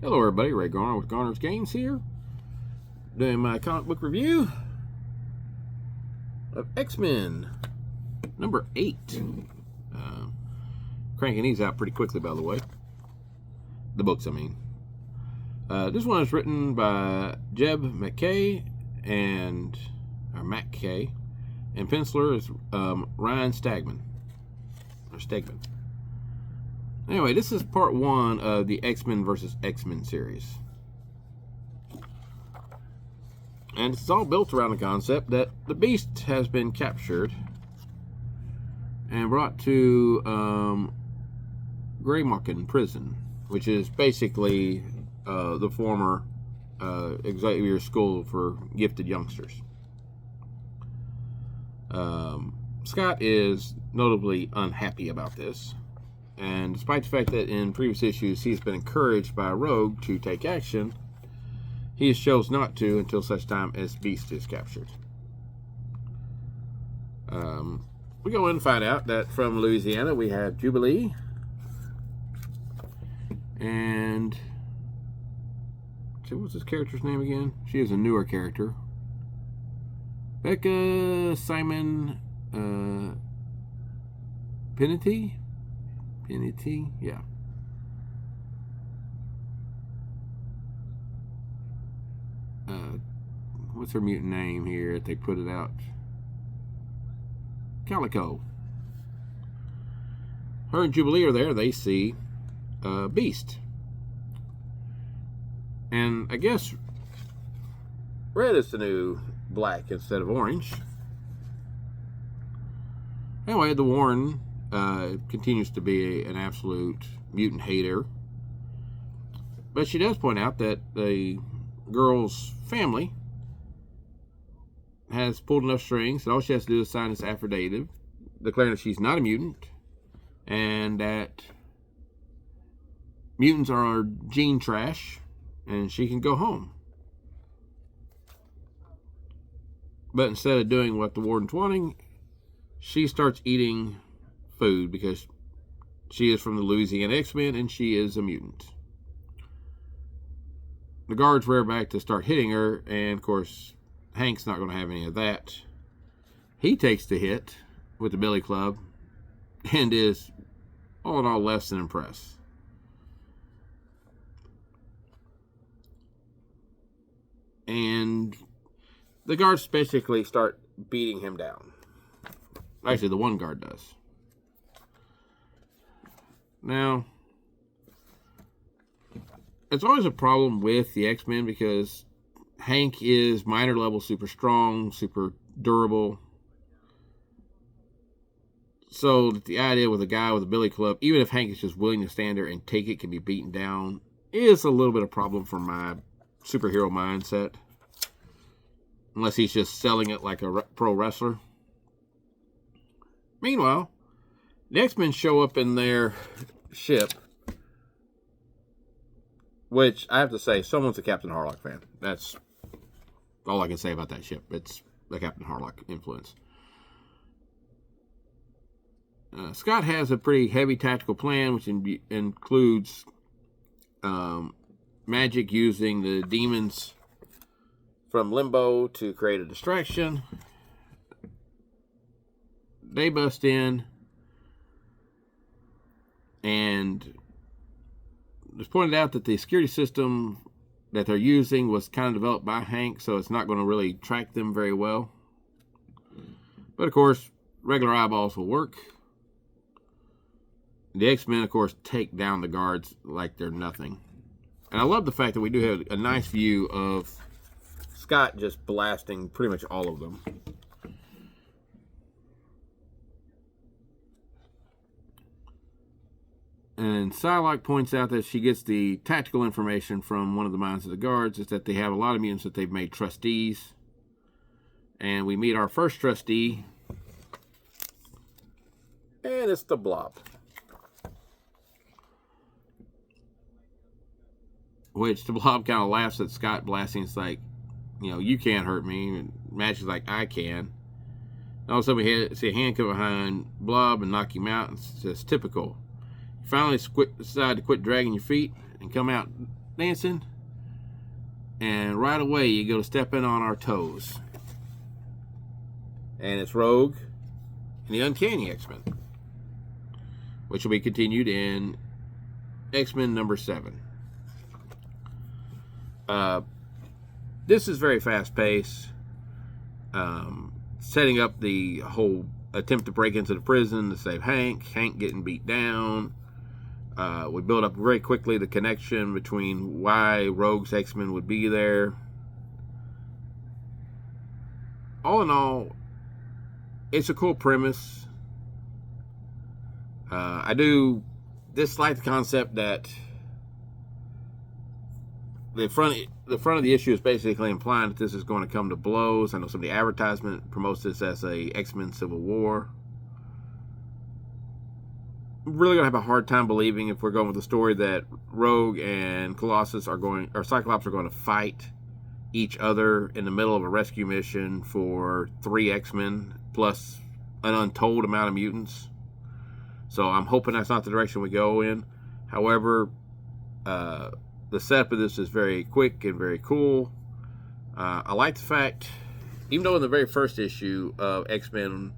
Hello everybody, Ray Garner with Garner's Games here, doing my comic book review of X-Men number 8. Cranking these out pretty quickly, by the way. The books, I mean. This one is written by MacKay, and penciler is Ryan Stegman. Anyway, this is part 1 of the X-Men vs. X-Men series. And it's all built around the concept that the Beast has been captured and brought to Greymarken prison, which is basically the former Xavier School for Gifted Youngsters. Scott is notably unhappy about this. And despite the fact that in previous issues he's been encouraged by Rogue to take action, he has chose not to until such time as Beast is captured. We go in and find out that from Louisiana we have Jubilee. And what's this character's name again? She is a newer character. Becca Simon Penity? Yeah. What's her mutant name here if they put it out? Calico. Her and Jubilee are there. They see Beast. And I guess red is the new black instead of orange. Anyway, the Warren continues to be an absolute mutant hater. But she does point out that the girl's family has pulled enough strings that all she has to do is sign this affidavit declaring that she's not a mutant and that mutants are gene trash and she can go home. But instead of doing what the warden's wanting, she starts eating food because she is from the Louisiana X-Men and she is a mutant. The guards rear back to start hitting her, and of course Hank's not going to have any of that. He takes the hit with the billy club and is all in all less than impressed. And the guards basically start beating him down. Actually, the one guard does. Now, it's always a problem with the X-Men because Hank is minor level super strong, super durable. So the idea with a guy with a billy club, even if Hank is just willing to stand there and take it, can be beaten down, is a little bit of a problem for my superhero mindset. Unless he's just selling it like a pro wrestler. Meanwhile, the X-Men show up in their ship, which I have to say, someone's a Captain Harlock fan. That's all I can say about that ship. It's the Captain Harlock influence. Scott has a pretty heavy tactical plan, which includes magic using the demons from Limbo to create a distraction. They bust in, and it's pointed out that the security system that they're using was kind of developed by Hank, so it's not going to really track them very well. But of course, regular eyeballs will work. The X-Men, of course, take down the guards like they're nothing. And I love the fact that we do have a nice view of Scott just blasting pretty much all of them. And Psylocke points out that she gets the tactical information from one of the minds of the guards, is that they have a lot of mutants that they've made trustees. And we meet our first trustee, and it's the Blob. Which the Blob kind of laughs at Scott blasting. It's like, you can't hurt me. And Magic's like, I can. And all of a sudden we see a hand come behind Blob and knock him out. It's just typical. You finally decide to quit dragging your feet and come out dancing, and right away you go to stepping on our toes. And it's Rogue and the Uncanny X-Men, which will be continued in X-Men number 7. This is very fast-paced, setting up the whole attempt to break into the prison to save Hank getting beat down. We build up very quickly the connection between why Rogue's X-Men would be there. All in all, it's a cool premise. I do dislike the concept that the front of the issue is basically implying that this is going to come to blows. I know some of the advertisement promotes this as a X-Men Civil War. I'm really gonna have a hard time believing, if we're going with the story, that Rogue and Cyclops are going to fight each other in the middle of a rescue mission for 3 X-Men plus an untold amount of mutants. So I'm hoping that's not the direction we go in. However, the setup of this is very quick and very cool. I like the fact, even though in the very first issue of X-Men,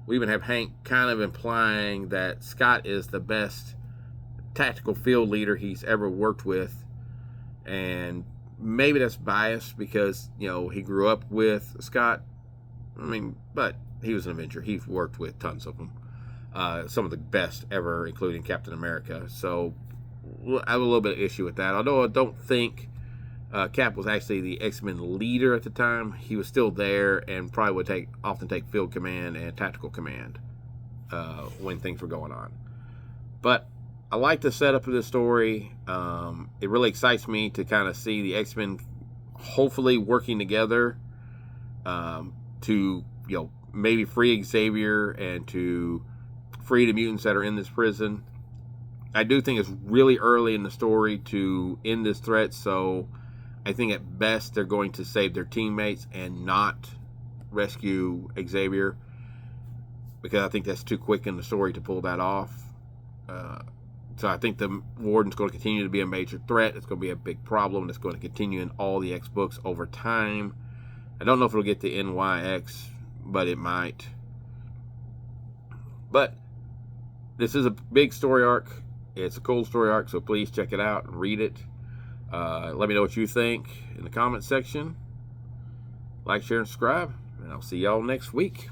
we even have Hank kind of implying that Scott is the best tactical field leader he's ever worked with. And maybe that's biased because, you know, he grew up with Scott. I mean, but he was an Avenger. He worked with tons of them. Some of the best ever, including Captain America. So I have a little bit of issue with that. Although I don't think Cap was actually the X-Men leader at the time. He was still there and probably would often take field command and tactical command when things were going on. But I like the setup of this story. It really excites me to kind of see the X-Men hopefully working together to, you know, maybe free Xavier and to free the mutants that are in this prison. I do think it's really early in the story to end this threat, so I think at best they're going to save their teammates and not rescue Xavier, because I think that's too quick in the story to pull that off. So I think the Warden's going to continue to be a major threat. It's going to be a big problem that's going to continue in all the X books over time. I don't know if it'll get to NYX, but it might. But this is a big story arc. It's a cool story arc, so please check it out and read it. Let me know what you think in the comments section. Like, share, and subscribe, and I'll see y'all next week.